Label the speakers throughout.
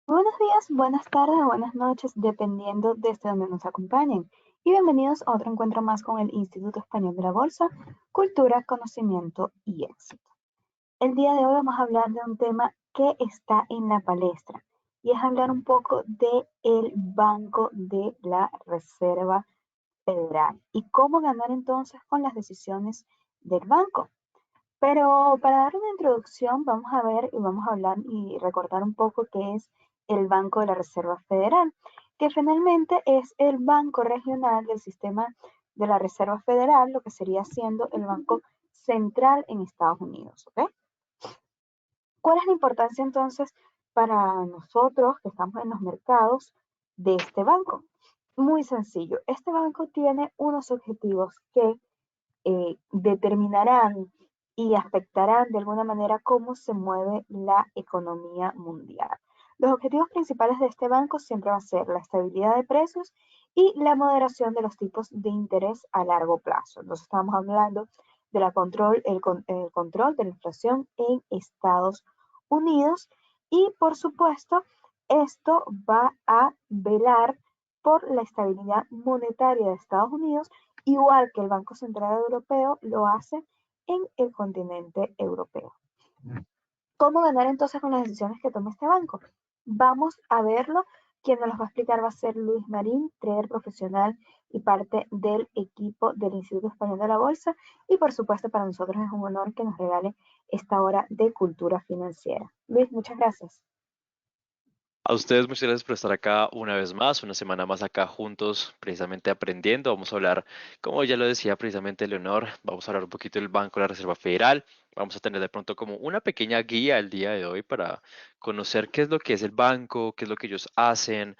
Speaker 1: Buenos días, buenas tardes o buenas noches, dependiendo desde donde nos acompañen. Y bienvenidos a otro encuentro más con el Instituto Español de la Bolsa, Cultura, Conocimiento y Éxito. El día de hoy vamos a hablar de un tema que está en la palestra y es hablar un poco de el Banco de la Reserva Federal y cómo ganar entonces con las decisiones del banco. Pero para dar una introducción, vamos a ver y vamos a hablar y recordar un poco qué es el Banco de la Reserva Federal, que finalmente es el banco regional del sistema de la Reserva Federal, lo que sería siendo el banco central en Estados Unidos. ¿Ok? ¿Cuál es la importancia entonces para nosotros que estamos en los mercados de este banco? Muy sencillo, este banco tiene unos objetivos que determinarán y afectarán de alguna manera cómo se mueve la economía mundial. Los objetivos principales de este banco siempre va a ser la estabilidad de precios y la moderación de los tipos de interés a largo plazo. Entonces estamos hablando de el control de la inflación en Estados Unidos y por supuesto esto va a velar por la estabilidad monetaria de Estados Unidos, igual que el Banco Central Europeo lo hace en el continente europeo. ¿Cómo ganar entonces con las decisiones que toma este banco? Vamos a verlo. Quien nos los va a explicar va a ser Luis Marín, trader profesional y parte del equipo del Instituto Español de la Bolsa. Y por supuesto para nosotros es un honor que nos regale esta hora de cultura financiera. Luis, muchas gracias.
Speaker 2: A ustedes muchas gracias por estar acá una vez más, una semana más acá juntos, precisamente aprendiendo. Vamos a hablar, como ya lo decía precisamente Leonor, vamos a hablar un poquito del Banco de la Reserva Federal. Vamos a tener de pronto como una pequeña guía el día de hoy para conocer qué es lo que es el banco, qué es lo que ellos hacen,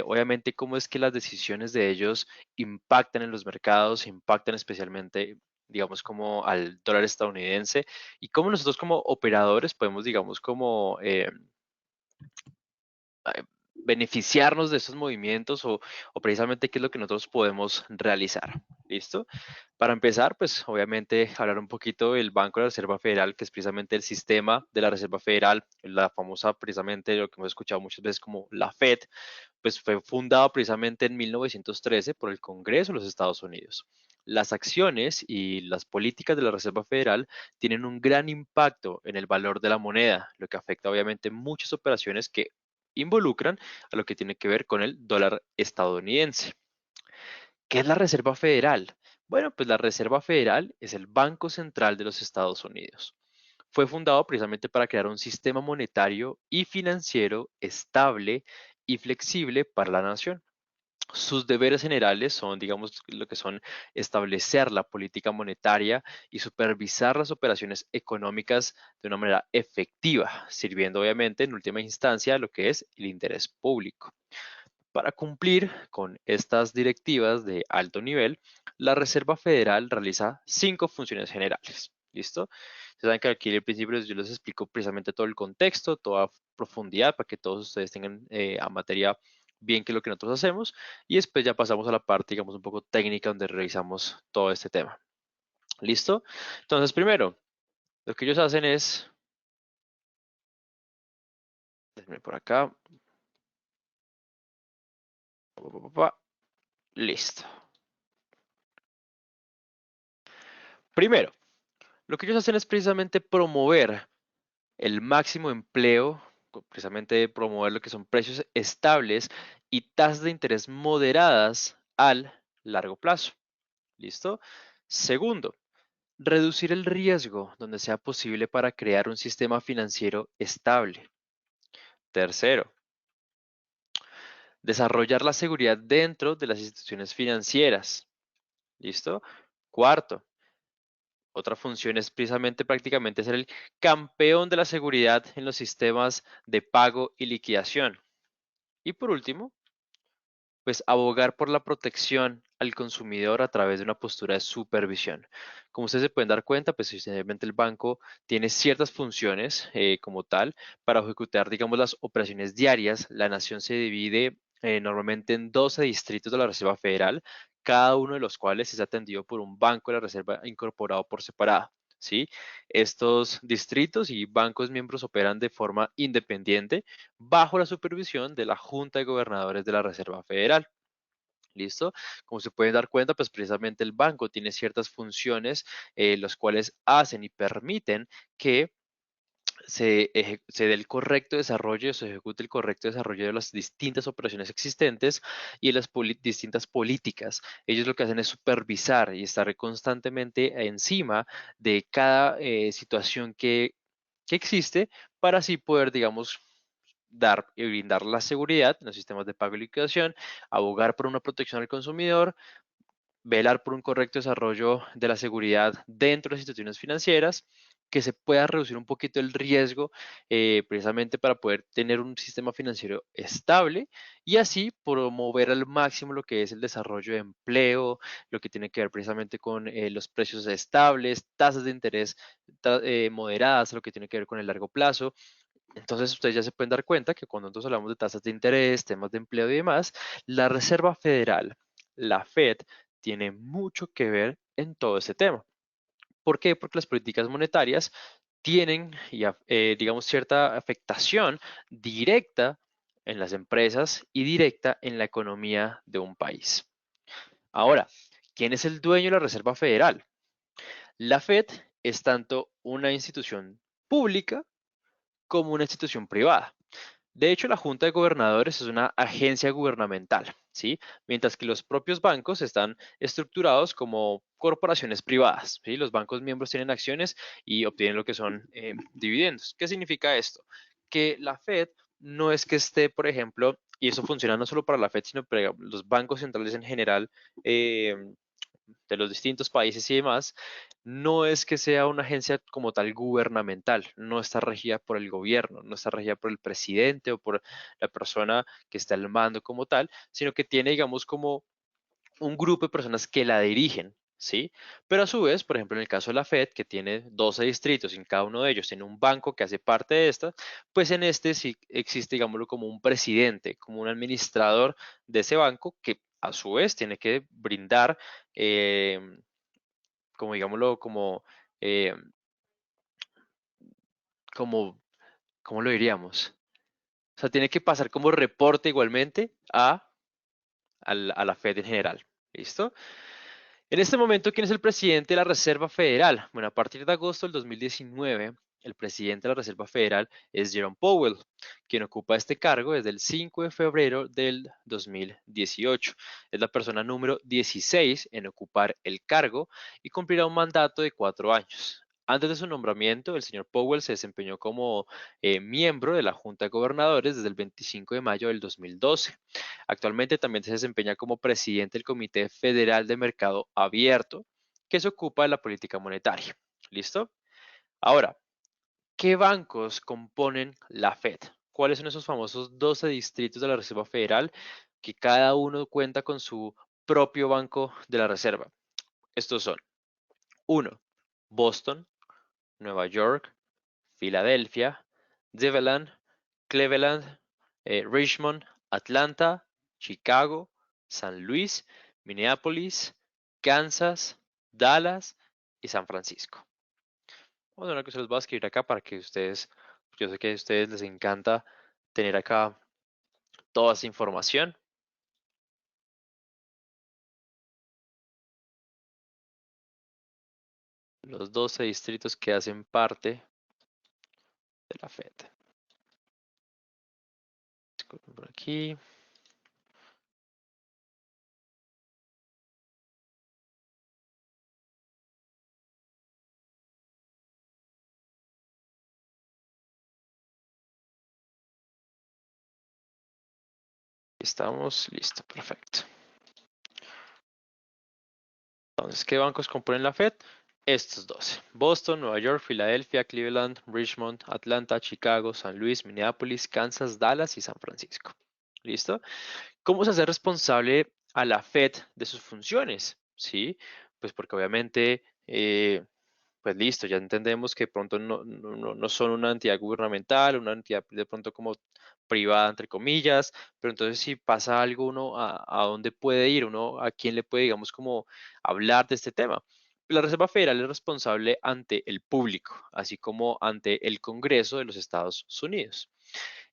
Speaker 2: obviamente cómo es que las decisiones de ellos impactan en los mercados, impactan especialmente digamos como al dólar estadounidense y cómo nosotros como operadores podemos digamos como eh, beneficiarnos de estos movimientos o precisamente qué es lo que nosotros podemos realizar. ¿Listo? Para empezar, pues obviamente hablar un poquito del Banco de la Reserva Federal, que es precisamente el sistema de la Reserva Federal, la famosa precisamente lo que hemos escuchado muchas veces como la Fed, pues fue fundado precisamente en 1913 por el Congreso de los Estados Unidos. Las acciones y las políticas de la Reserva Federal tienen un gran impacto en el valor de la moneda, lo que afecta obviamente muchas operaciones que involucran a lo que tiene que ver con el dólar estadounidense. ¿Qué es la Reserva Federal? Bueno, pues la Reserva Federal es el Banco Central de los Estados Unidos. Fue fundado precisamente para crear un sistema monetario y financiero estable y flexible para la nación. Sus deberes generales son, digamos, lo que son establecer la política monetaria y supervisar las operaciones económicas de una manera efectiva, sirviendo obviamente en última instancia lo que es el interés público. Para cumplir con estas directivas de alto nivel, la Reserva Federal realiza 5 funciones generales. ¿Listo? Ustedes saben que aquí al principio yo les explico precisamente todo el contexto, toda profundidad para que todos ustedes tengan a materia bien qué es lo que nosotros hacemos y después ya pasamos a la parte, digamos, un poco técnica donde revisamos todo este tema. ¿Listo? Entonces, primero, lo que ellos hacen es, déjenme por acá, listo. Primero, lo que ellos hacen es precisamente promover el máximo empleo, precisamente promover lo que son precios estables y tasas de interés moderadas al largo plazo. ¿Listo? Segundo, reducir el riesgo donde sea posible para crear un sistema financiero estable. Tercero, desarrollar la seguridad dentro de las instituciones financieras. ¿Listo? Cuarto, otra función es precisamente prácticamente ser el campeón de la seguridad en los sistemas de pago y liquidación. Y por último, pues abogar por la protección al consumidor a través de una postura de supervisión. Como ustedes se pueden dar cuenta, pues evidentemente el banco tiene ciertas funciones como tal para ejecutar, digamos, las operaciones diarias. La nación se divide normalmente en 12 distritos de la Reserva Federal, cada uno de los cuales es atendido por un banco de la Reserva incorporado por separado. ¿sí? Estos distritos y bancos miembros operan de forma independiente bajo la supervisión de la Junta de Gobernadores de la Reserva Federal. ¿Listo? Como se pueden dar cuenta, pues precisamente el banco tiene ciertas funciones, los cuales hacen y permiten que se dé el correcto desarrollo, se ejecute el correcto desarrollo de las distintas operaciones existentes y de las distintas políticas. Ellos lo que hacen es supervisar y estar constantemente encima de cada situación que existe para así poder, digamos, dar y brindar la seguridad en los sistemas de pago y liquidación, abogar por una protección al consumidor, velar por un correcto desarrollo de la seguridad dentro de las instituciones financieras, que se pueda reducir un poquito el riesgo precisamente para poder tener un sistema financiero estable y así promover al máximo lo que es el desarrollo de empleo, lo que tiene que ver precisamente con los precios estables, tasas de interés moderadas, lo que tiene que ver con el largo plazo. Entonces, ustedes ya se pueden dar cuenta que cuando nosotros hablamos de tasas de interés, temas de empleo y demás, la Reserva Federal, la Fed, tiene mucho que ver en todo ese tema. ¿Por qué? Porque las políticas monetarias tienen, digamos, cierta afectación directa en las empresas y directa en la economía de un país. Ahora, ¿quién es el dueño de la Reserva Federal? La Fed es tanto una institución pública como una institución privada. De hecho, la Junta de Gobernadores es una agencia gubernamental, ¿sí? Mientras que los propios bancos están estructurados como corporaciones privadas, ¿sí? Los bancos miembros tienen acciones y obtienen lo que son dividendos. ¿Qué significa esto? Que la Fed no es que esté, por ejemplo, y eso funciona no solo para la Fed, sino para los bancos centrales en general, eh, de los distintos países y demás, no es que sea una agencia como tal gubernamental, no está regida por el gobierno, no está regida por el presidente o por la persona que está al mando como tal, sino que tiene, digamos, como un grupo de personas que la dirigen, ¿sí? Pero a su vez, por ejemplo, en el caso de la Fed, que tiene 12 distritos y en cada uno de ellos tiene un banco que hace parte de esta, pues en este sí existe, digámoslo, como un presidente, como un administrador de ese banco que a su vez tiene que brindar, eh, como digámoslo, eh, como, ¿cómo lo diríamos? O sea, tiene que pasar como reporte igualmente a la Fed en general. ¿Listo? En este momento, ¿quién es el presidente de la Reserva Federal? Bueno, a partir de agosto del 2019, el presidente de la Reserva Federal es Jerome Powell, quien ocupa este cargo desde el 5 de febrero del 2018. Es la persona número 16 en ocupar el cargo y cumplirá un mandato de 4 años. Antes de su nombramiento, el señor Powell se desempeñó como miembro de la Junta de Gobernadores desde el 25 de mayo del 2012. Actualmente también se desempeña como presidente del Comité Federal de Mercado Abierto, que se ocupa de la política monetaria. ¿Listo? Ahora, ¿qué bancos componen la Fed? ¿Cuáles son esos famosos 12 distritos de la Reserva Federal que cada uno cuenta con su propio banco de la Reserva? Estos son: 1. Boston, Nueva York, Filadelfia, Cleveland, Richmond, Atlanta, Chicago, San Luis, Minneapolis, Kansas, Dallas y San Francisco. Bueno, una que se los voy a escribir acá para que ustedes, yo sé que a ustedes les encanta tener acá toda esa información. Los 12 distritos que hacen parte de la Fed. Disculpen por aquí. Estamos listos, perfecto. Entonces, ¿qué bancos componen la Fed? Estos 12: Boston, Nueva York, Filadelfia, Cleveland, Richmond, Atlanta, Chicago, San Luis, Minneapolis, Kansas, Dallas y San Francisco. ¿Listo? ¿Cómo se hace responsable a la Fed de sus funciones? ¿Sí? Pues porque obviamente, pues listo, ya entendemos que de pronto no son una entidad gubernamental, una entidad de pronto como privada, entre comillas, pero entonces si pasa algo, uno a dónde puede ir, uno a quién le puede, digamos, como hablar de este tema. La Reserva Federal es responsable ante el público, así como ante el Congreso de los Estados Unidos.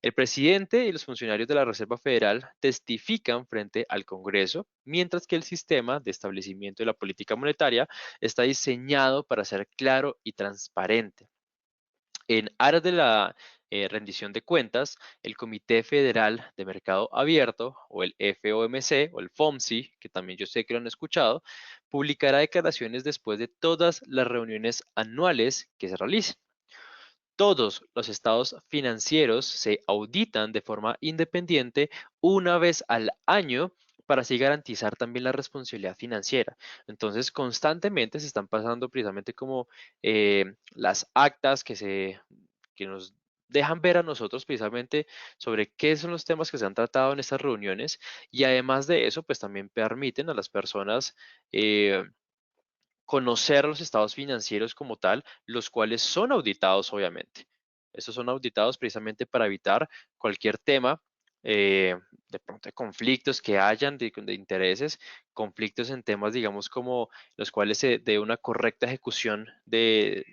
Speaker 2: El presidente y los funcionarios de la Reserva Federal testifican frente al Congreso, mientras que el sistema de establecimiento de la política monetaria está diseñado para ser claro y transparente. En aras de la rendición de cuentas, el Comité Federal de Mercado Abierto, o el FOMC, o el FOMC, que también yo sé que lo han escuchado, publicará declaraciones después de todas las reuniones anuales que se realicen. Todos los estados financieros se auditan de forma independiente una vez al año para así garantizar también la responsabilidad financiera. Entonces, constantemente se están pasando precisamente como las actas que nos dejan ver a nosotros precisamente sobre qué son los temas que se han tratado en estas reuniones y además de eso, pues también permiten a las personas eh, conocer los estados financieros como tal, los cuales son auditados, obviamente. Estos son auditados precisamente para evitar cualquier tema, de pronto de conflictos que hayan de intereses, conflictos en temas, digamos, como los cuales se dé una correcta ejecución de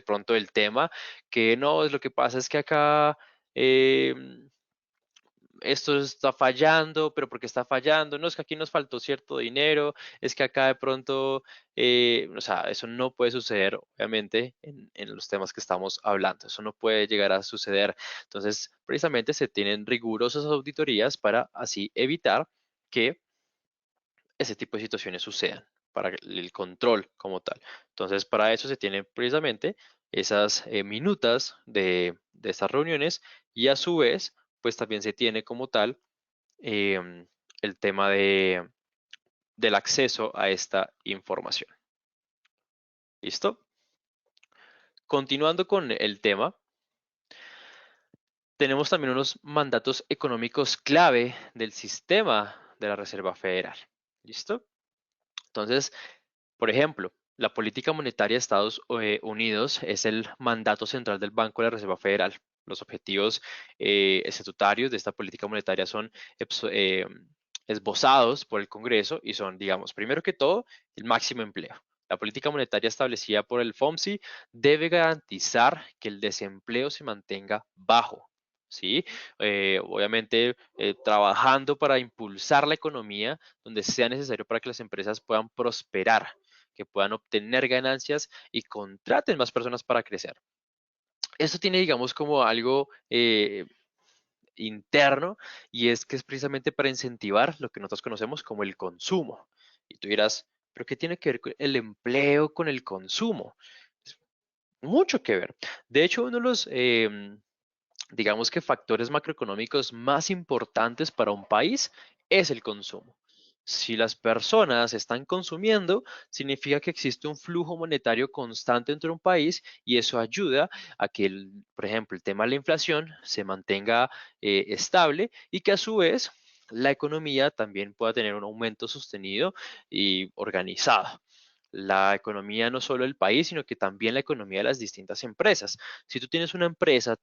Speaker 2: pronto del tema, que no, es lo que pasa es que acá esto está fallando, pero ¿por qué está fallando? No, es que aquí nos faltó cierto dinero, es que acá de pronto, o sea, eso no puede suceder, obviamente, en los temas que estamos hablando, eso no puede llegar a suceder. Entonces, precisamente se tienen rigurosas auditorías para así evitar que ese tipo de situaciones sucedan, para el control como tal. Entonces, para eso se tienen precisamente esas minutas de estas reuniones y a su vez, pues también se tiene como tal el tema del acceso a esta información. ¿Listo? Continuando con el tema, tenemos también unos mandatos económicos clave del sistema de la Reserva Federal. ¿Listo? Entonces, por ejemplo, la política monetaria de Estados Unidos es el mandato central del Banco de la Reserva Federal. Los objetivos estatutarios de esta política monetaria son esbozados por el Congreso y son, digamos, primero que todo, el máximo empleo. La política monetaria establecida por el FOMC debe garantizar que el desempleo se mantenga bajo. ¿Sí? Obviamente trabajando para impulsar la economía donde sea necesario para que las empresas puedan prosperar, que puedan obtener ganancias y contraten más personas para crecer. Esto tiene, digamos, como algo interno y es que es precisamente para incentivar lo que nosotros conocemos como el consumo. Y tú dirás, ¿pero qué tiene que ver el empleo con el consumo? Mucho que ver. De hecho, uno de los, digamos que factores macroeconómicos más importantes para un país es el consumo. Si las personas están consumiendo, significa que existe un flujo monetario constante dentro de un país y eso ayuda a que, por ejemplo, el tema de la inflación se mantenga estable y que a su vez la economía también pueda tener un aumento sostenido y organizado. La economía no solo del país, sino que también la economía de las distintas empresas. Si tú tienes una empresa,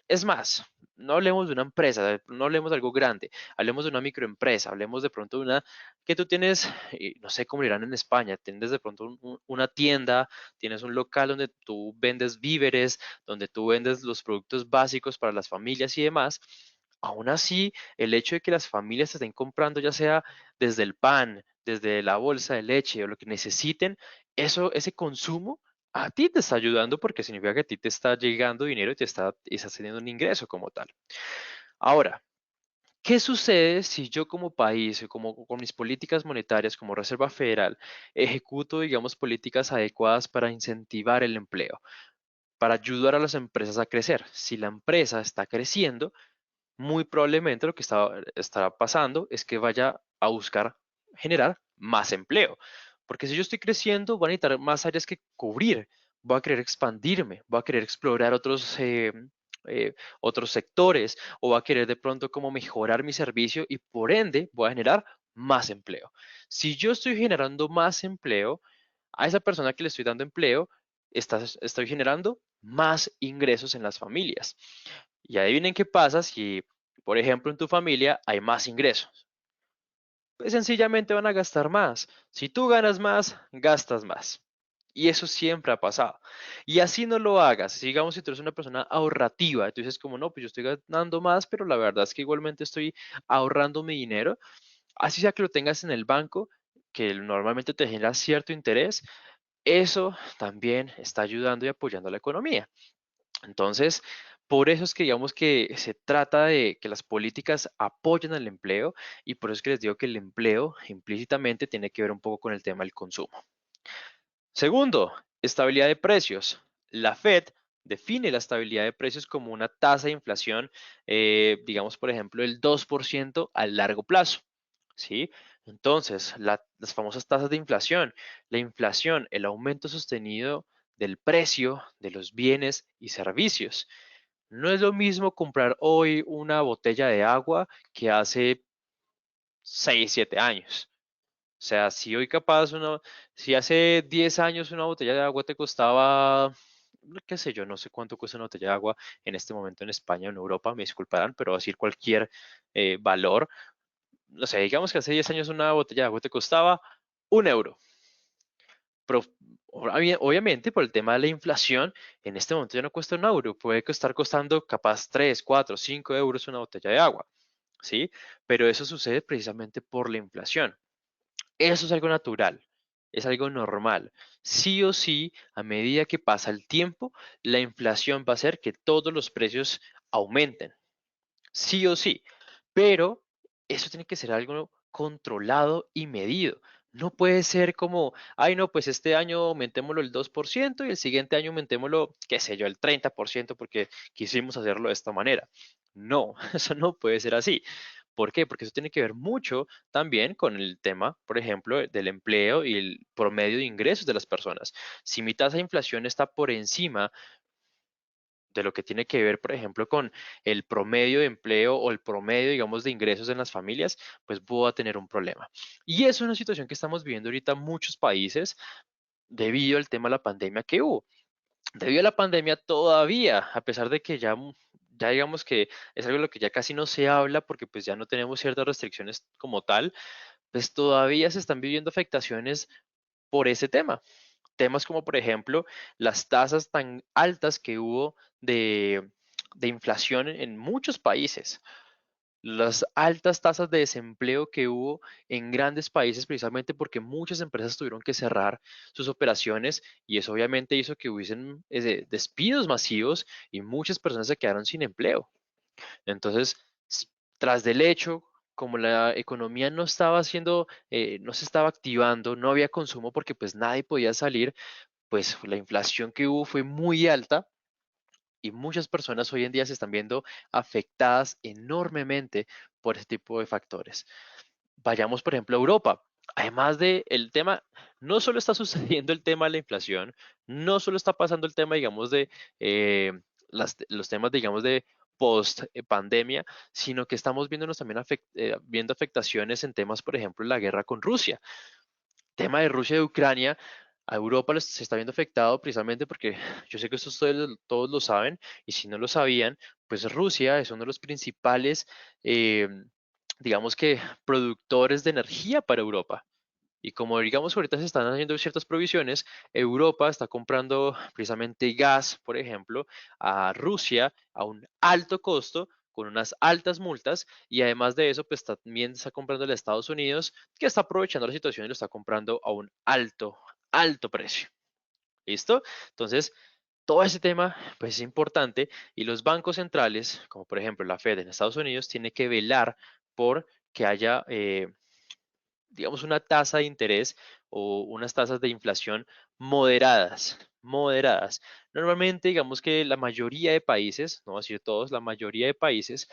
Speaker 2: es más, no hablemos de una empresa, no hablemos de algo grande, hablemos de una microempresa, hablemos de pronto de una que tú tienes, no sé cómo dirán en España, tienes de pronto una tienda, tienes un local donde tú vendes víveres, donde tú vendes los productos básicos para las familias y demás. Aún así, el hecho de que las familias estén comprando, ya sea desde el pan, desde la bolsa de leche o lo que necesiten, ese consumo a ti te está ayudando porque significa que a ti te está llegando dinero y estás teniendo un ingreso como tal. Ahora, ¿qué sucede si yo como país, o como con mis políticas monetarias como Reserva Federal, ejecuto, digamos, políticas adecuadas para incentivar el empleo, para ayudar a las empresas a crecer? Si la empresa está creciendo, muy probablemente lo que estará pasando es que vaya a buscar generar más empleo. Porque si yo estoy creciendo, voy a necesitar más áreas que cubrir, voy a querer expandirme, voy a querer explorar eh, otros sectores o voy a querer de pronto como mejorar mi servicio y por ende voy a generar más empleo. Si yo estoy generando más empleo, a esa persona que le estoy dando empleo, estoy generando más ingresos en las familias. Y adivinen qué pasa si, por ejemplo, en tu familia hay más ingresos. Pues sencillamente van a gastar más. Si tú ganas más, gastas más. Y eso siempre ha pasado. Y así no lo hagas. Si, digamos, si tú eres una persona ahorrativa, tú dices como, no, pues yo estoy ganando más, pero la verdad es que igualmente estoy ahorrando mi dinero. Así sea que lo tengas en el banco, que normalmente te genera cierto interés, eso también está ayudando y apoyando a la economía. Entonces, por eso es que digamos que se trata de que las políticas apoyen al empleo y por eso es que les digo que el empleo implícitamente tiene que ver un poco con el tema del consumo. Segundo, estabilidad de precios. La Fed define la estabilidad de precios como una tasa de inflación, digamos, por ejemplo, el 2% a largo plazo. ¿Sí? Entonces, las famosas tasas de inflación, la inflación, el aumento sostenido del precio de los bienes y servicios. No es lo mismo comprar hoy una botella de agua que hace 6, 7 años. O sea, si hoy capaz si hace 10 años una botella de agua te costaba, qué sé yo, no sé cuánto cuesta una botella de agua en este momento en España o en Europa, me disculparán, pero decir cualquier valor, no sé, digamos que hace 10 años una botella de agua te costaba 1 euro. Pero obviamente por el tema de la inflación, en este momento ya no cuesta 1 euro, puede estar costando capaz 3, 4, 5 euros una botella de agua, ¿sí? Pero eso sucede precisamente por la inflación. Eso es algo natural, es algo normal. Sí o sí, a medida que pasa el tiempo, la inflación va a hacer que todos los precios aumenten, sí o sí. Pero eso tiene que ser algo controlado y medido. No puede ser como, ay, no, pues este año aumentémoslo el 2% y el siguiente año aumentémoslo, qué sé yo, el 30% porque quisimos hacerlo de esta manera. No, eso no puede ser así. ¿Por qué? Porque eso tiene que ver mucho también con el tema, por ejemplo, del empleo y el promedio de ingresos de las personas. Si mi tasa de inflación está por encima de lo que tiene que ver, por ejemplo, con el promedio de empleo o el promedio, digamos, de ingresos en las familias, pues voy a tener un problema. Y eso es una situación que estamos viviendo ahorita en muchos países debido al tema de la pandemia que hubo. Debido a la pandemia todavía, a pesar de que ya digamos que es algo de lo que ya casi no se habla porque pues ya no tenemos ciertas restricciones como tal, pues todavía se están viviendo afectaciones por ese tema. Temas como, por ejemplo, las tasas tan altas que hubo de inflación en muchos países, las altas tasas de desempleo que hubo en grandes países precisamente porque muchas empresas tuvieron que cerrar sus operaciones y eso obviamente hizo que hubiesen despidos masivos y muchas personas se quedaron sin empleo. Entonces, tras del hecho, como la economía no estaba haciendo, no se estaba activando, no había consumo porque pues nadie podía salir, pues la inflación que hubo fue muy alta y muchas personas hoy en día se están viendo afectadas enormemente por ese tipo de factores. Vayamos, por ejemplo, a Europa. Además de el tema, no solo está sucediendo el tema de la inflación, no solo está pasando el tema, digamos, de los temas, digamos, de post pandemia, sino que estamos viéndonos también viendo afectaciones en temas, por ejemplo, la guerra con Rusia. Tema de Rusia y de Ucrania, a Europa se está viendo afectado precisamente porque yo sé que esto todos lo saben y si no lo sabían, pues Rusia es uno de los principales, eh, digamos que, productores de energía para Europa. Y como digamos ahorita se están haciendo ciertas provisiones, Europa está comprando precisamente gas, por ejemplo, a Rusia a un alto costo, con unas altas multas, y además de eso, pues también está comprando a Estados Unidos, que está aprovechando la situación y lo está comprando a un alto, alto precio. ¿Listo? Entonces, todo ese tema, pues es importante y los bancos centrales, como por ejemplo la Fed en Estados Unidos, tiene que velar por que haya digamos, una tasa de interés o unas tasas de inflación moderadas, moderadas. Normalmente, digamos que la mayoría de países, no voy a decir todos, la mayoría de países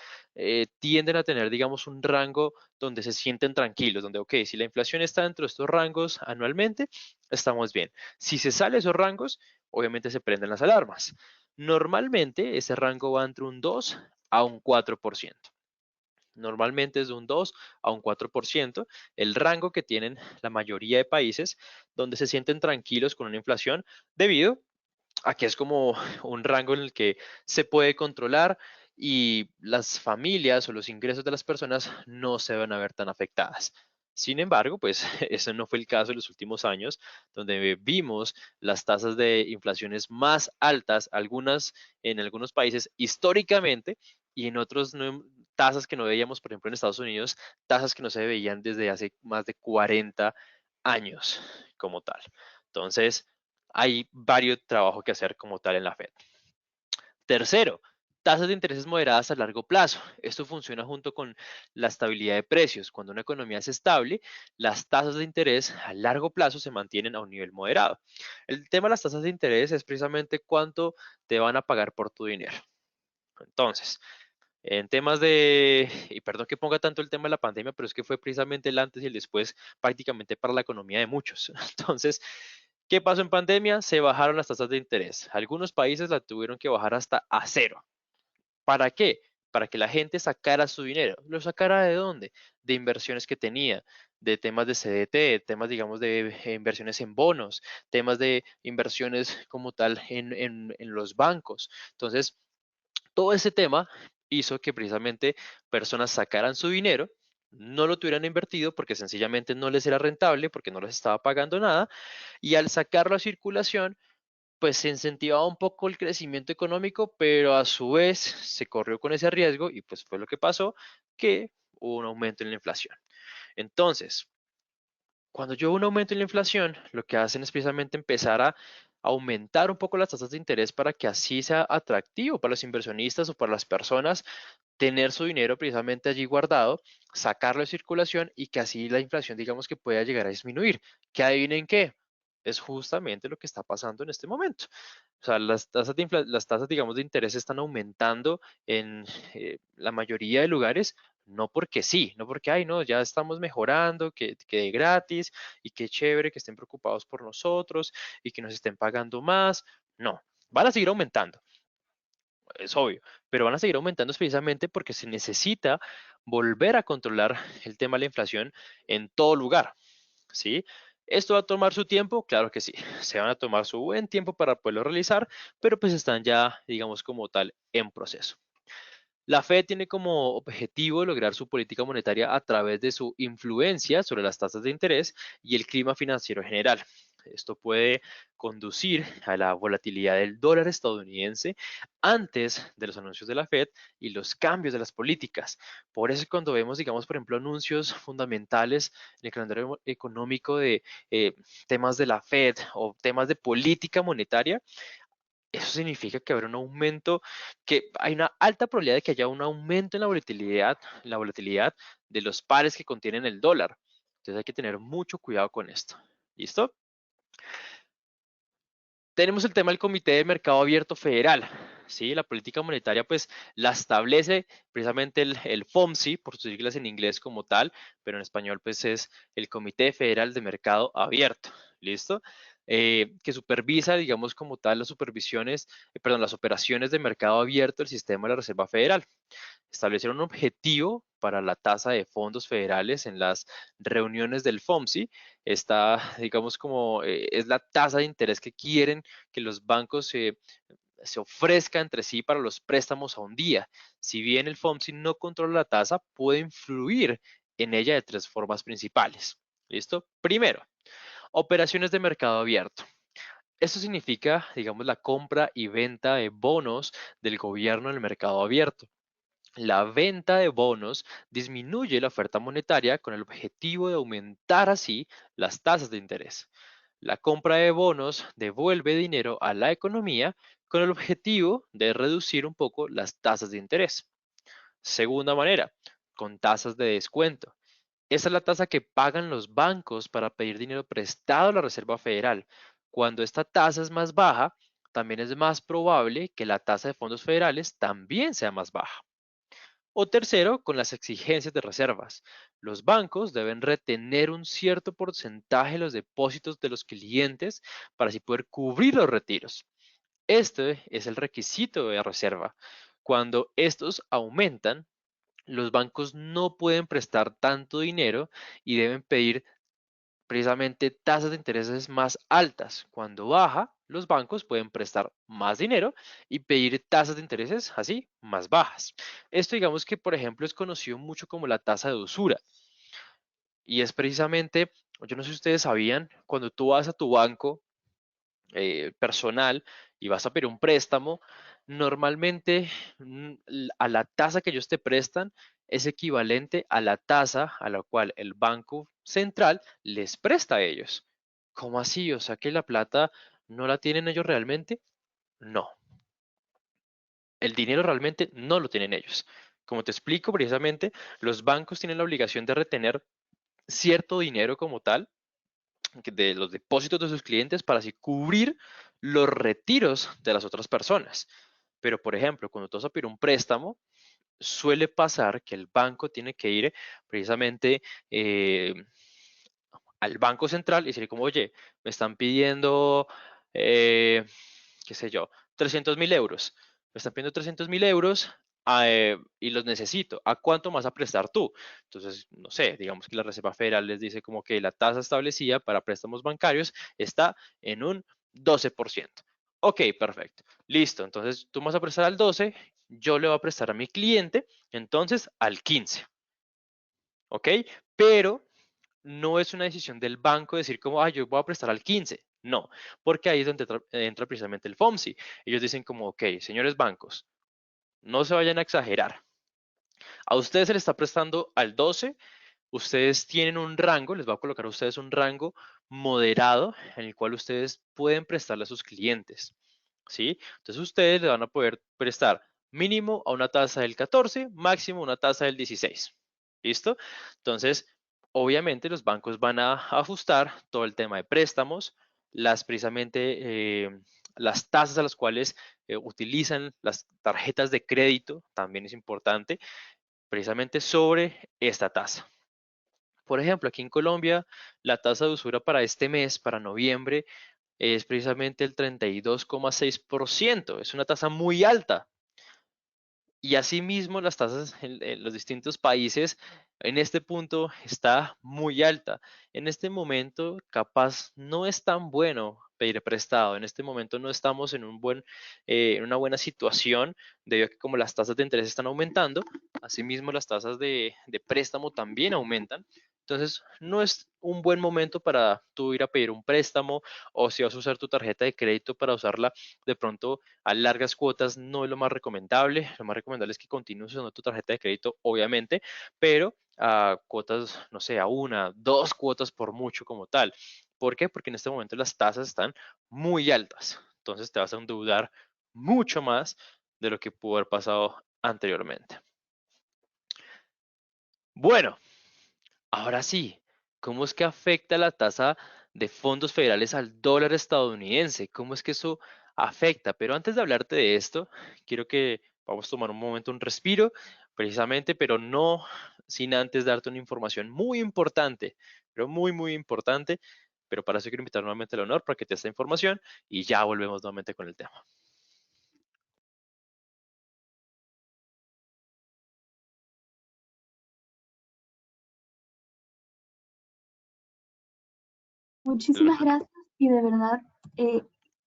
Speaker 2: tienden a tener, digamos, un rango donde se sienten tranquilos, donde, ok, si la inflación está dentro de estos rangos anualmente, estamos bien. Si se sale de esos rangos, obviamente se prenden las alarmas. Normalmente ese rango va entre un 2 a un 4%. Normalmente es de un 2 a un 4%, el rango que tienen la mayoría de países donde se sienten tranquilos con una inflación debido a que es como un rango en el que se puede controlar y las familias o los ingresos de las personas no se van a ver tan afectadas. Sin embargo, pues eso no fue el caso en los últimos años, donde vimos las tasas de inflaciones más altas, algunas en algunos países históricamente y en otros tasas que no veíamos, por ejemplo en Estados Unidos, tasas que no se veían desde hace más de 40 años como tal. Entonces, hay varios trabajos que hacer como tal en la Fed. Tercero, tasas de intereses moderadas a largo plazo. Esto funciona junto con la estabilidad de precios. Cuando una economía es estable, las tasas de interés a largo plazo se mantienen a un nivel moderado. El tema de las tasas de interés es precisamente cuánto te van a pagar por tu dinero. Entonces, en temas de, y perdón que ponga tanto el tema de la pandemia, pero es que fue precisamente el antes y el después prácticamente para la economía de muchos. Entonces, ¿qué pasó en pandemia? Se bajaron las tasas de interés. Algunos países la tuvieron que bajar hasta a cero. ¿Para qué? Para que la gente sacara su dinero. ¿Lo sacara de dónde? De inversiones que tenía, de temas de CDT, temas, digamos, de inversiones en bonos, temas de inversiones como tal en los bancos. Entonces, todo ese tema hizo que precisamente personas sacaran su dinero, no lo tuvieran invertido porque sencillamente no les era rentable, porque no les estaba pagando nada, y al sacarlo a circulación, pues se incentivaba un poco el crecimiento económico, pero a su vez se corrió con ese riesgo y pues fue lo que pasó, que hubo un aumento en la inflación. Entonces, cuando yo veo un aumento en la inflación, lo que hacen es precisamente empezar a aumentar un poco las tasas de interés para que así sea atractivo para los inversionistas o para las personas tener su dinero precisamente allí guardado, sacarlo de circulación y que así la inflación, digamos que pueda llegar a disminuir. Que adivinen qué, es justamente lo que está pasando en este momento. O sea, las tasas, digamos, de interés están aumentando en la mayoría de lugares, no porque sí, no porque, ay, no, ya estamos mejorando, que de gratis y qué chévere que estén preocupados por nosotros y que nos estén pagando más. No, van a seguir aumentando, es obvio, pero van a seguir aumentando precisamente porque se necesita volver a controlar el tema de la inflación en todo lugar, ¿sí? ¿Esto va a tomar su tiempo? Claro que sí, se van a tomar su buen tiempo para poderlo realizar, pero pues están ya, digamos, como tal, en proceso. La Fed tiene como objetivo lograr su política monetaria a través de su influencia sobre las tasas de interés y el clima financiero general. Esto puede conducir a la volatilidad del dólar estadounidense antes de los anuncios de la Fed y los cambios de las políticas. Por eso cuando vemos, digamos, por ejemplo, anuncios fundamentales en el calendario económico de temas de la Fed o temas de política monetaria, eso significa que habrá un aumento, que hay una alta probabilidad de que haya un aumento en la volatilidad de los pares que contienen el dólar. Entonces hay que tener mucho cuidado con esto. ¿Listo? Tenemos el tema del Comité de Mercado Abierto Federal. ¿Sí? La política monetaria pues la establece precisamente el FOMC, por sus siglas en inglés como tal, pero en español pues es el Comité Federal de Mercado Abierto. ¿Listo? Que supervisa, digamos como tal, las supervisiones, perdón, las operaciones de mercado abierto del sistema de la Reserva Federal. Establecieron un objetivo para la tasa de fondos federales en las reuniones del FOMC. Está, digamos, como es la tasa de interés que quieren que los bancos se ofrezcan entre sí para los préstamos a un día. Si bien el FOMC no controla la tasa, puede influir en ella de tres formas principales. ¿Listo? Primero, operaciones de mercado abierto. Esto significa, digamos, la compra y venta de bonos del gobierno en el mercado abierto. La venta de bonos disminuye la oferta monetaria con el objetivo de aumentar así las tasas de interés. La compra de bonos devuelve dinero a la economía con el objetivo de reducir un poco las tasas de interés. Segunda manera, con tasas de descuento. Esa es la tasa que pagan los bancos para pedir dinero prestado a la Reserva Federal. Cuando esta tasa es más baja, también es más probable que la tasa de fondos federales también sea más baja. O tercero, con las exigencias de reservas. Los bancos deben retener un cierto porcentaje de los depósitos de los clientes para así poder cubrir los retiros. Este es el requisito de reserva. Cuando estos aumentan, los bancos no pueden prestar tanto dinero y deben pedir precisamente tasas de intereses más altas. Cuando baja, los bancos pueden prestar más dinero y pedir tasas de intereses así más bajas. Esto digamos que, por ejemplo, es conocido mucho como la tasa de usura. Y es precisamente, yo no sé si ustedes sabían, cuando tú vas a tu banco personal y vas a pedir un préstamo, normalmente a la tasa que ellos te prestan es equivalente a la tasa a la cual el Banco Central les presta a ellos. ¿Cómo así? O sea que la plata no la tienen ellos realmente. No, el dinero realmente no lo tienen ellos. Como te explico precisamente, los bancos tienen la obligación de retener cierto dinero como tal de los depósitos de sus clientes para así cubrir los retiros de las otras personas. Pero, por ejemplo, cuando tú vas a pedir un préstamo, suele pasar que el banco tiene que ir precisamente al Banco Central y decir como, oye, me están pidiendo, eh, qué sé yo, 300.000 euros. Me están pidiendo 300.000 euros y los necesito. ¿A cuánto más a prestar tú? Entonces, no sé, digamos que la Reserva Federal les dice como que la tasa establecida para préstamos bancarios está en un 12%. Ok, perfecto. Listo. Entonces, tú me vas a prestar al 12, yo le voy a prestar a mi cliente, entonces al 15. ¿Ok? Pero no es una decisión del banco decir como, yo voy a prestar al 15. No, porque ahí es donde entra precisamente el FOMC. Ellos dicen como, ok, señores bancos, no se vayan a exagerar. A ustedes se les está prestando al 12, ustedes tienen un rango, les va a colocar a ustedes un rango moderado en el cual ustedes pueden prestarle a sus clientes, ¿sí? Entonces ustedes le van a poder prestar mínimo a una tasa del 14, máximo a una tasa del 16. ¿Listo? Entonces, obviamente los bancos van a ajustar todo el tema de préstamos, precisamente las tasas a las cuales utilizan las tarjetas de crédito, también es importante, precisamente sobre esta tasa. Por ejemplo, aquí en Colombia, la tasa de usura para este mes, para noviembre, es precisamente el 32,6%. Es una tasa muy alta. Y asimismo, las tasas en los distintos países en este punto está muy alta. En este momento, capaz no es tan bueno pedir prestado. En este momento no estamos en una buena situación, debido a que como las tasas de interés están aumentando, asimismo las tasas de préstamo también aumentan. Entonces, no es un buen momento para tú ir a pedir un préstamo, o si vas a usar tu tarjeta de crédito para usarla de pronto a largas cuotas, no es lo más recomendable. Lo más recomendable es que continúes usando tu tarjeta de crédito, obviamente, pero a cuotas, no sé, a una, dos cuotas por mucho como tal. ¿Por qué? Porque en este momento las tasas están muy altas. Entonces te vas a endeudar mucho más de lo que pudo haber pasado anteriormente. Bueno, ahora sí, ¿cómo es que afecta la tasa de fondos federales al dólar estadounidense? ¿Cómo es que eso afecta? Pero antes de hablarte de esto, quiero que vamos a tomar un momento, un respiro, precisamente, pero no sin antes darte una información muy importante, pero muy, muy importante. Pero para eso quiero invitar nuevamente al honor para que te dé esta información y ya volvemos nuevamente con el tema.
Speaker 1: Muchísimas gracias y de verdad, eh,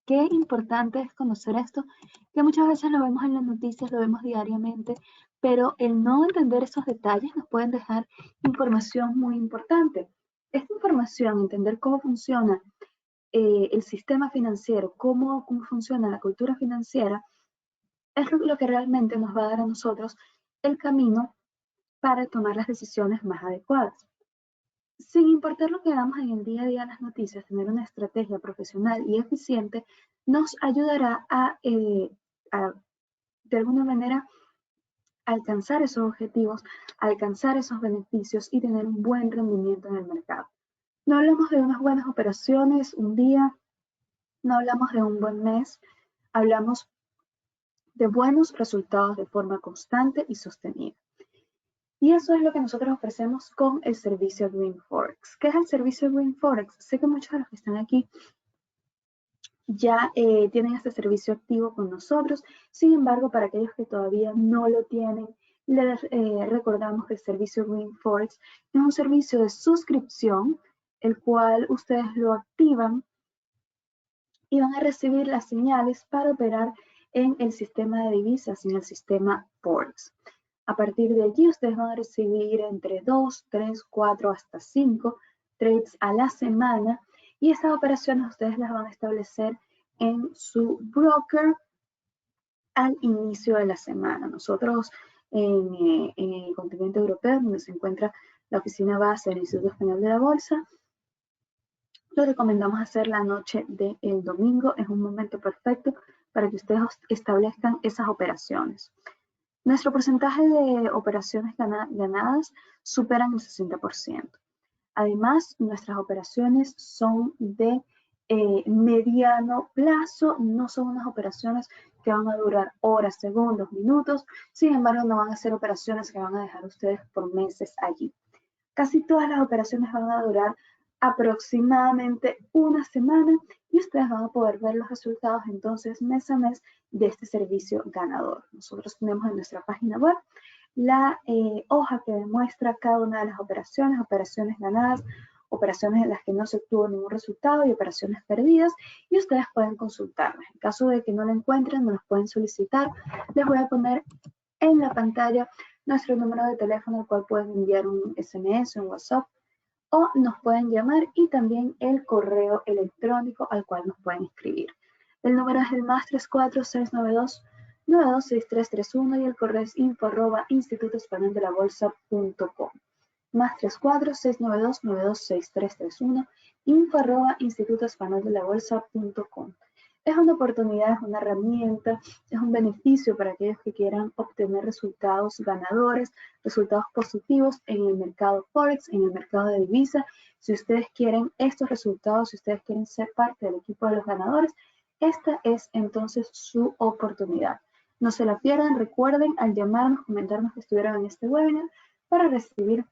Speaker 1: qué importante es conocer esto, que muchas veces lo vemos en las noticias, lo vemos diariamente, pero el no entender esos detalles nos pueden dejar información muy importante. Esta información, entender cómo funciona el sistema financiero, cómo funciona la cultura financiera, es lo que realmente nos va a dar a nosotros el camino para tomar las decisiones más adecuadas. Sin importar lo que hagamos en el día a día en las noticias, tener una estrategia profesional y eficiente nos ayudará a, de alguna manera, alcanzar esos objetivos, alcanzar esos beneficios y tener un buen rendimiento en el mercado. No hablamos de unas buenas operaciones un día, no hablamos de un buen mes, hablamos de buenos resultados de forma constante y sostenida. Y eso es lo que nosotros ofrecemos con el servicio Green Forex. ¿Qué es el servicio Green Forex? Sé que muchos de los que están aquí ya tienen este servicio activo con nosotros. Sin embargo, para aquellos que todavía no lo tienen, les recordamos que el servicio Green Forex es un servicio de suscripción, el cual ustedes lo activan y van a recibir las señales para operar en el sistema de divisas, en el sistema Forex. A partir de allí, ustedes van a recibir entre 2, 3, 4, hasta 5 trades a la semana y esas operaciones ustedes las van a establecer en su broker al inicio de la semana. Nosotros en el continente europeo, donde se encuentra la oficina base del Instituto Español de la Bolsa, lo recomendamos hacer la noche del domingo. Es un momento perfecto para que ustedes establezcan esas operaciones. Nuestro porcentaje de operaciones ganadas superan el 60%. Además, nuestras operaciones son de mediano plazo, no son unas operaciones que van a durar horas, segundos, minutos. Sin embargo, no van a ser operaciones que van a dejar ustedes por meses allí. Casi todas las operaciones van a durar aproximadamente una semana y ustedes van a poder ver los resultados entonces mes a mes de este servicio ganador. Nosotros tenemos en nuestra página web la hoja que demuestra cada una de las operaciones ganadas, operaciones en las que no se obtuvo ningún resultado y operaciones perdidas, y ustedes pueden consultarlas. En caso de que no la encuentren, nos pueden solicitar. Les voy a poner en la pantalla nuestro número de teléfono al cual pueden enviar un SMS, un WhatsApp, o nos pueden llamar, y también el correo electrónico al cual nos pueden escribir. El número es el +34 692 926331 y el correo es info@institutoespañoldelabolsa.com. +34 692 926331 info@institutoespañoldelabolsa.com. Es una oportunidad, es una herramienta, es un beneficio para aquellos que quieran obtener resultados ganadores, resultados positivos en el mercado Forex, en el mercado de divisa. Si ustedes quieren estos resultados, si ustedes quieren ser parte del equipo de los ganadores, esta es entonces su oportunidad. No se la pierdan, recuerden al llamarnos, comentarnos que estuvieron en este webinar para recibir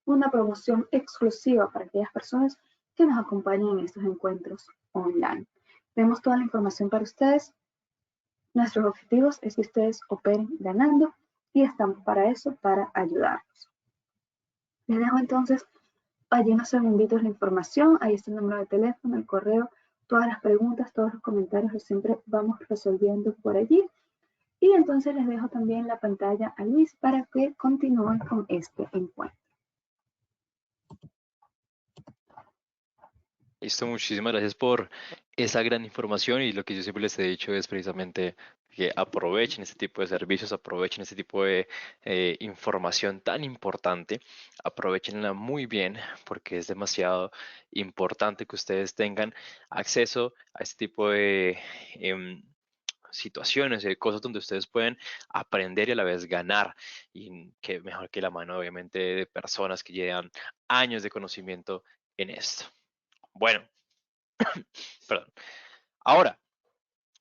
Speaker 1: una promoción exclusiva para aquellas personas que nos acompañan en estos encuentros online. Tenemos toda la información para ustedes. Nuestros objetivos es que ustedes operen ganando y estamos para eso, para ayudarlos. Les dejo entonces allí unos segunditos la información. Ahí está el número de teléfono, el correo, todas las preguntas, todos los comentarios que siempre vamos resolviendo por allí. Y entonces les dejo también la pantalla a Luis para que continúen con este encuentro.
Speaker 2: Listo, muchísimas gracias por esa gran información y lo que yo siempre les he dicho es precisamente que aprovechen este tipo de servicios, aprovechen este tipo de información tan importante, aprovechenla muy bien porque es demasiado importante que ustedes tengan acceso a este tipo de situaciones, de cosas donde ustedes pueden aprender y a la vez ganar y que mejor que la mano obviamente de personas que llevan años de conocimiento en esto. Bueno, perdón. Ahora,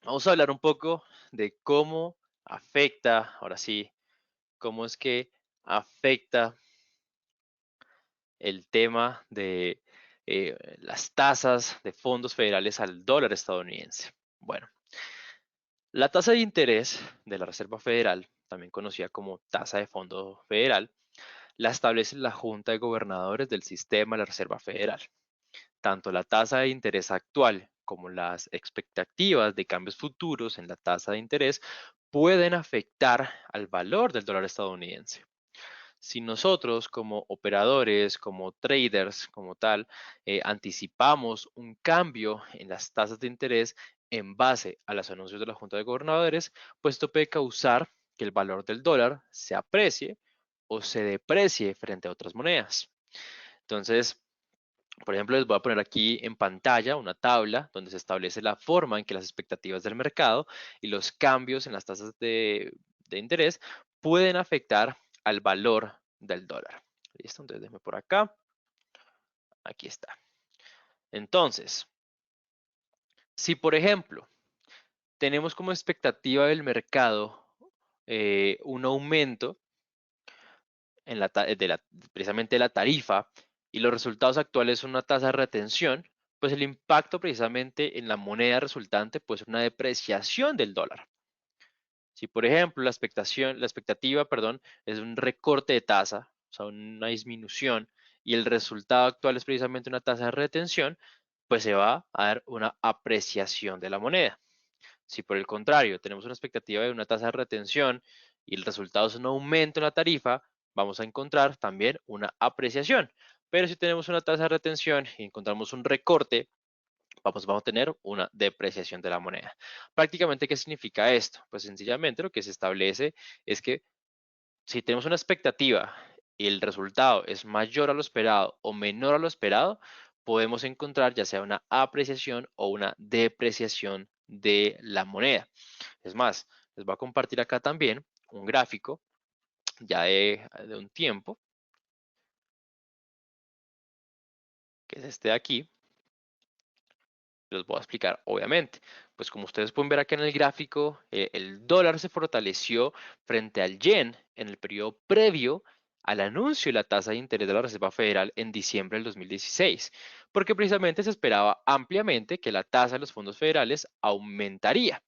Speaker 2: vamos a hablar un poco de cómo afecta, ahora sí, cómo es que afecta el tema de las tasas de fondos federales al dólar estadounidense. Bueno, la tasa de interés de la Reserva Federal, también conocida como tasa de fondo federal, la establece la Junta de Gobernadores del Sistema de la Reserva Federal. Tanto la tasa de interés actual como las expectativas de cambios futuros en la tasa de interés pueden afectar al valor del dólar estadounidense. Si nosotros como operadores, como traders, como tal, anticipamos un cambio en las tasas de interés en base a los anuncios de la Junta de Gobernadores, pues esto puede causar que el valor del dólar se aprecie o se deprecie frente a otras monedas. Entonces, por ejemplo, les voy a poner aquí en pantalla una tabla donde se establece la forma en que las expectativas del mercado y los cambios en las tasas de interés pueden afectar al valor del dólar. ¿Listo? Entonces, déjenme por acá. Aquí está. Entonces, si por ejemplo tenemos como expectativa del mercado un aumento en precisamente la tarifa y los resultados actuales son una tasa de retención, pues el impacto precisamente en la moneda resultante puede ser una depreciación del dólar. Si por ejemplo la expectativa, perdón, es un recorte de tasa, o sea, una disminución, y el resultado actual es precisamente una tasa de retención, pues se va a dar una apreciación de la moneda. Si por el contrario tenemos una expectativa de una tasa de retención y el resultado es un aumento en la tarifa, vamos a encontrar también una apreciación. Pero si tenemos una tasa de retención y encontramos un recorte, vamos a tener una depreciación de la moneda. Prácticamente, ¿qué significa esto? Pues sencillamente lo que se establece es que si tenemos una expectativa y el resultado es mayor a lo esperado o menor a lo esperado, podemos encontrar ya sea una apreciación o una depreciación de la moneda. Es más, les voy a compartir acá también un gráfico ya de un tiempo, que es este de aquí. Les voy a explicar, obviamente. Pues como ustedes pueden ver acá en el gráfico, el dólar se fortaleció frente al yen en el periodo previo al anuncio de la tasa de interés de la Reserva Federal en diciembre del 2016, porque precisamente se esperaba ampliamente que la tasa de los fondos federales aumentaría.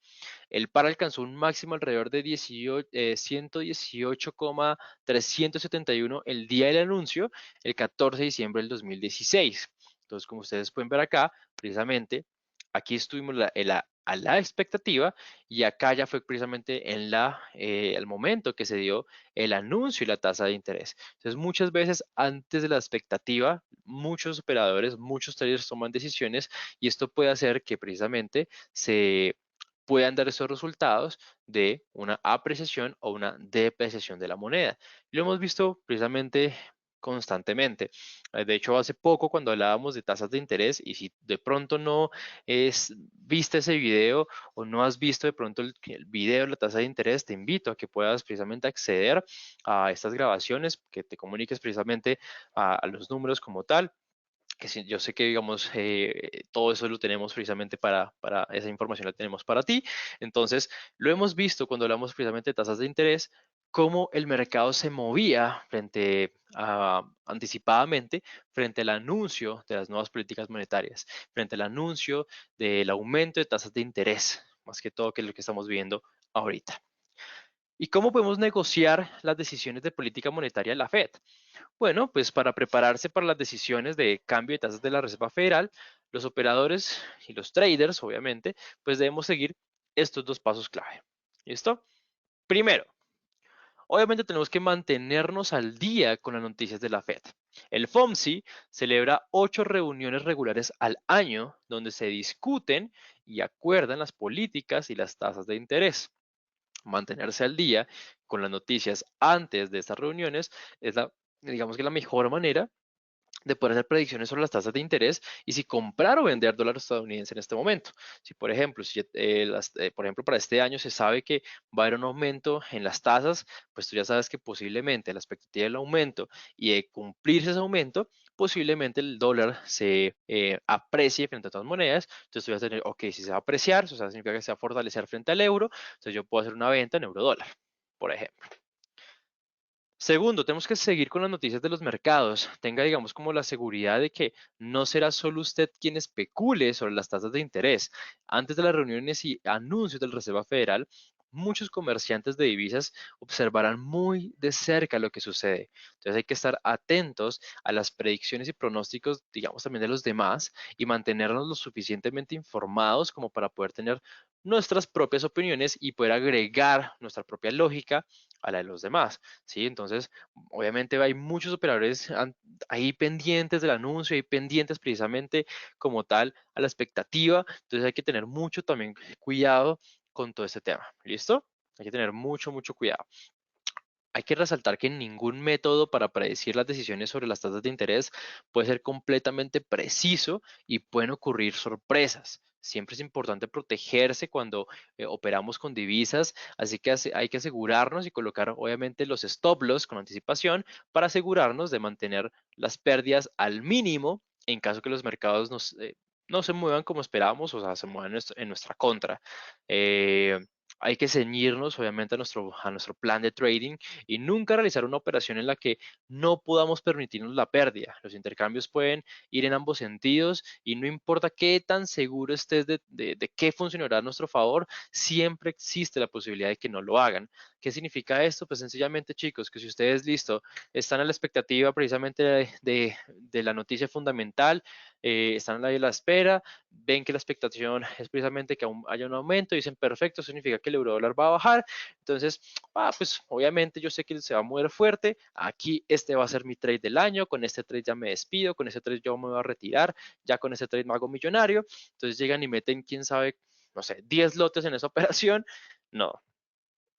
Speaker 2: El par alcanzó un máximo alrededor de 118,371 el día del anuncio, el 14 de diciembre del 2016. Entonces, como ustedes pueden ver acá, precisamente, aquí estuvimos a la expectativa y acá ya fue precisamente en el momento que se dio el anuncio y la tasa de interés. Entonces, muchas veces antes de la expectativa, muchos operadores, muchos traders toman decisiones y esto puede hacer que precisamente se puedan dar esos resultados de una apreciación o una depreciación de la moneda. Lo hemos visto precisamente constantemente. De hecho, hace poco cuando hablábamos de tasas de interés y si de pronto no viste ese video o no has visto de pronto el video de la tasa de interés, te invito a que puedas precisamente acceder a estas grabaciones, que te comuniques precisamente a los números como tal, que yo sé que, digamos, todo eso lo tenemos precisamente para esa información la tenemos para ti. Entonces, lo hemos visto cuando hablamos precisamente de tasas de interés, cómo el mercado se movía anticipadamente frente al anuncio de las nuevas políticas monetarias, frente al anuncio del aumento de tasas de interés, más que todo que es lo que estamos viendo ahorita. ¿Y cómo podemos negociar las decisiones de política monetaria de la Fed? Bueno, pues para prepararse para las decisiones de cambio de tasas de la Reserva Federal, los operadores y los traders, obviamente, pues debemos seguir estos dos pasos clave. ¿Listo? Primero, obviamente tenemos que mantenernos al día con las noticias de la Fed. El FOMC celebra 8 reuniones regulares al año donde se discuten y acuerdan las políticas y las tasas de interés. Mantenerse al día con las noticias antes de estas reuniones es digamos que la mejor manera de poder hacer predicciones sobre las tasas de interés y si comprar o vender dólar estadounidense en este momento. Si, por ejemplo, por ejemplo, para este año se sabe que va a haber un aumento en las tasas, pues tú ya sabes que posiblemente la expectativa del aumento y de cumplirse ese aumento, posiblemente el dólar se aprecie frente a otras monedas. Entonces tú vas a tener, ok, si se va a apreciar, eso significa que se va a fortalecer frente al euro, entonces yo puedo hacer una venta en euro dólar, por ejemplo. Segundo, tenemos que seguir con las noticias de los mercados. Tenga, digamos, como la seguridad de que no será solo usted quien especule sobre las tasas de interés. Antes de las reuniones y anuncios del Reserva Federal, muchos comerciantes de divisas observarán muy de cerca lo que sucede. Entonces hay que estar atentos a las predicciones y pronósticos, digamos, también de los demás y mantenernos lo suficientemente informados como para poder tener nuestras propias opiniones y poder agregar nuestra propia lógica a la de los demás. ¿Sí? Entonces, obviamente hay muchos operadores ahí pendientes del anuncio, ahí pendientes precisamente como tal a la expectativa. Entonces hay que tener mucho también cuidado con todo este tema. ¿Listo? Hay que tener mucho, mucho cuidado. Hay que resaltar que ningún método para predecir las decisiones sobre las tasas de interés puede ser completamente preciso y pueden ocurrir sorpresas. Siempre es importante protegerse cuando operamos con divisas, así que hay que asegurarnos y colocar obviamente los stop loss con anticipación para asegurarnos de mantener las pérdidas al mínimo en caso que los mercados no se muevan como esperábamos, o sea, se muevan en nuestra contra. Eh, Hay que ceñirnos obviamente a nuestro plan de trading y nunca realizar una operación en la que no podamos permitirnos la pérdida. Los intercambios pueden ir en ambos sentidos y no importa qué tan seguro estés de qué funcionará a nuestro favor, siempre existe la posibilidad de que no lo hagan. ¿Qué significa esto? Pues sencillamente, chicos, que si ustedes, listo, están a la expectativa precisamente de la noticia fundamental, están ahí a la espera, ven que la expectación es precisamente que aún haya un aumento, dicen, perfecto, significa que el euro dólar va a bajar, entonces, pues obviamente yo sé que se va a mover fuerte, aquí este va a ser mi trade del año, con este trade ya me despido, con este trade yo me voy a retirar, ya con este trade me hago millonario, entonces llegan y meten, quién sabe, no sé, 10 lotes en esa operación, no,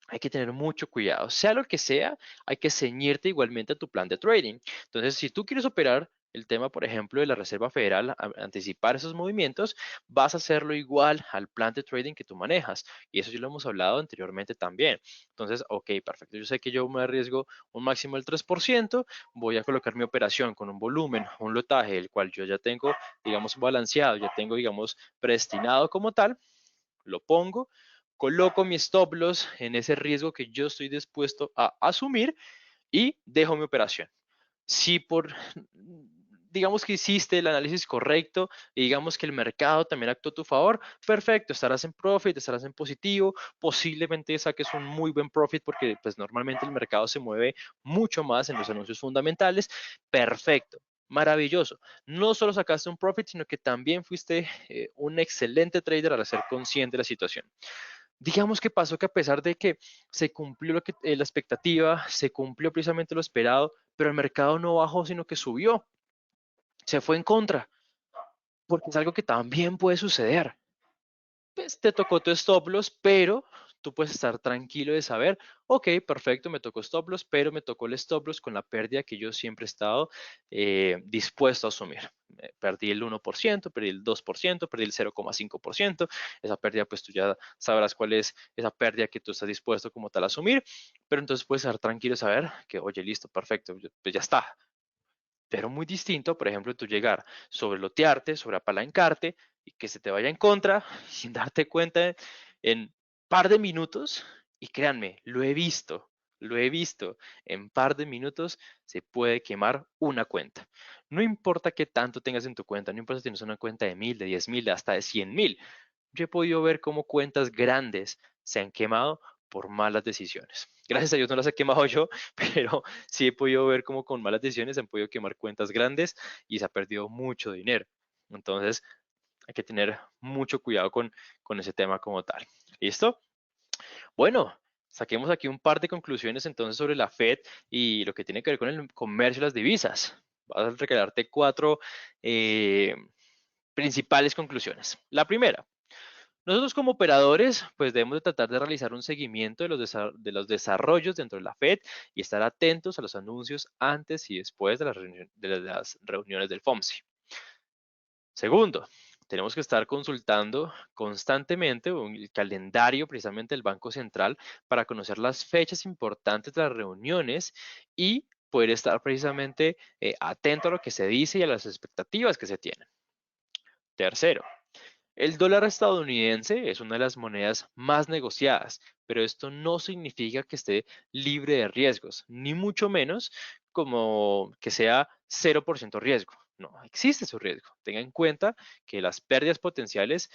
Speaker 2: hay que tener mucho cuidado. Sea lo que sea, hay que ceñirte igualmente a tu plan de trading. Entonces, si tú quieres operar el tema, por ejemplo, de la Reserva Federal, anticipar esos movimientos, vas a hacerlo igual al plan de trading que tú manejas. Y eso ya lo hemos hablado anteriormente también. Entonces, ok, perfecto. Yo sé que yo me arriesgo un máximo del 3%, voy a colocar mi operación con un volumen, un lotaje, el cual yo ya tengo, digamos, balanceado, ya tengo, digamos, predestinado como tal, lo pongo, coloco mi stop loss en ese riesgo que yo estoy dispuesto a asumir y dejo mi operación. Si digamos que hiciste el análisis correcto y digamos que el mercado también actuó a tu favor, perfecto, estarás en profit, estarás en positivo, posiblemente saques un muy buen profit porque pues normalmente el mercado se mueve mucho más en los anuncios fundamentales, perfecto. Maravilloso. No solo sacaste un profit, sino que también fuiste un excelente trader al ser consciente de la situación. Digamos que pasó que a pesar de que se cumplió la expectativa, se cumplió precisamente lo esperado, pero el mercado no bajó, sino que subió, se fue en contra, porque es algo que también puede suceder. Pues te tocó tu stop loss, pero tú puedes estar tranquilo de saber, ok, perfecto, me tocó stop loss, pero me tocó el stop loss con la pérdida que yo siempre he estado dispuesto a asumir. Perdí el 1%, perdí el 2%, perdí el 0,5%. Esa pérdida, pues tú ya sabrás cuál es esa pérdida que tú estás dispuesto como tal a asumir, pero entonces puedes estar tranquilo de saber que, oye, listo, perfecto, pues ya está. Pero muy distinto, por ejemplo, tú llegar sobre lotearte, sobre apalancarte y que se te vaya en contra sin darte cuenta en par de minutos. Y créanme, lo he visto, en par de minutos se puede quemar una cuenta. No importa qué tanto tengas en tu cuenta, no importa si tienes una cuenta de 1000, de 10.000, hasta de 100.000. Yo he podido ver cómo cuentas grandes se han quemado por malas decisiones. Gracias a Dios no las he quemado yo, pero sí he podido ver cómo con malas decisiones se han podido quemar cuentas grandes y se ha perdido mucho dinero. Entonces hay que tener mucho cuidado con ese tema como tal. ¿Listo? Bueno, saquemos aquí un par de conclusiones entonces sobre la Fed y lo que tiene que ver con el comercio y las divisas. Vas a regalarte 4 principales conclusiones. La primera, nosotros como operadores, pues debemos de tratar de realizar un seguimiento de los desarrollos dentro de la Fed y estar atentos a los anuncios antes y después de las reuniones del FOMC. Segundo, tenemos que estar consultando constantemente el calendario precisamente del Banco Central para conocer las fechas importantes de las reuniones y poder estar precisamente atento a lo que se dice y a las expectativas que se tienen. Tercero, el dólar estadounidense es una de las monedas más negociadas, pero esto no significa que esté libre de riesgos, ni mucho menos como que sea 0% riesgo. No, existe su riesgo. Tenga en cuenta que las pérdidas potenciales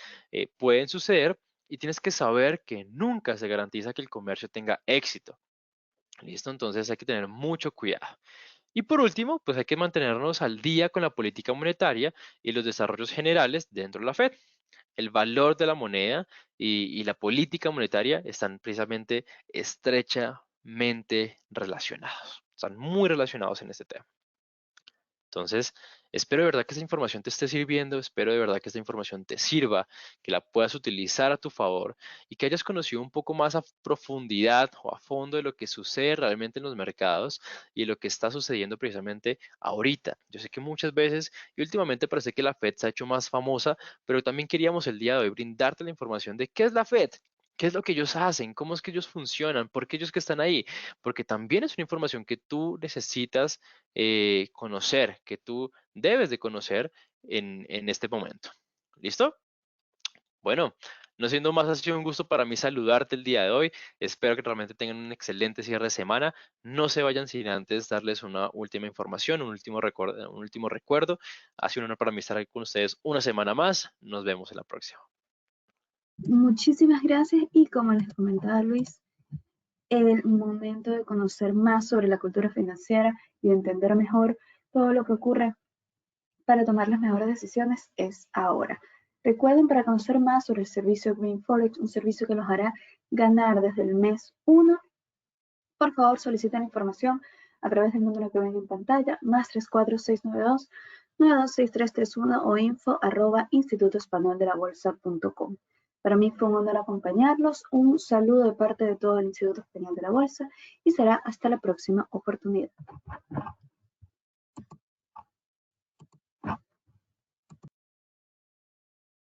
Speaker 2: pueden suceder y tienes que saber que nunca se garantiza que el comercio tenga éxito. ¿Listo? Entonces hay que tener mucho cuidado. Y por último, pues hay que mantenernos al día con la política monetaria y los desarrollos generales dentro de la Fed. El valor de la moneda y la política monetaria están precisamente estrechamente relacionados. Están muy relacionados en este tema. Entonces, espero de verdad que esta información te esté sirviendo, espero de verdad que esta información te sirva, que la puedas utilizar a tu favor y que hayas conocido un poco más a profundidad o a fondo de lo que sucede realmente en los mercados y lo que está sucediendo precisamente ahorita. Yo sé que muchas veces y últimamente parece que la Fed se ha hecho más famosa, pero también queríamos el día de hoy brindarte la información de qué es la Fed. ¿Qué es lo que ellos hacen? ¿Cómo es que ellos funcionan? ¿Por qué ellos que están ahí? Porque también es una información que tú necesitas conocer, que tú debes de conocer en este momento. ¿Listo? Bueno, no siendo más, ha sido un gusto para mí saludarte el día de hoy. Espero que realmente tengan un excelente cierre de semana. No se vayan sin antes darles una última información, un último recuerdo. Ha sido un honor para mí estar aquí con ustedes una semana más. Nos vemos en la próxima.
Speaker 1: Muchísimas gracias y como les comentaba Luis, el momento de conocer más sobre la cultura financiera y de entender mejor todo lo que ocurre para tomar las mejores decisiones es ahora. Recuerden, para conocer más sobre el servicio Green Forex, un servicio que los hará ganar desde el mes 1, por favor soliciten información a través del número que ven en pantalla, más 34692-926331 o info@institutoespañoldelabolsa.com. Para mí fue un honor acompañarlos, un saludo de parte de todo el Instituto Español de la Bolsa y será hasta la próxima oportunidad.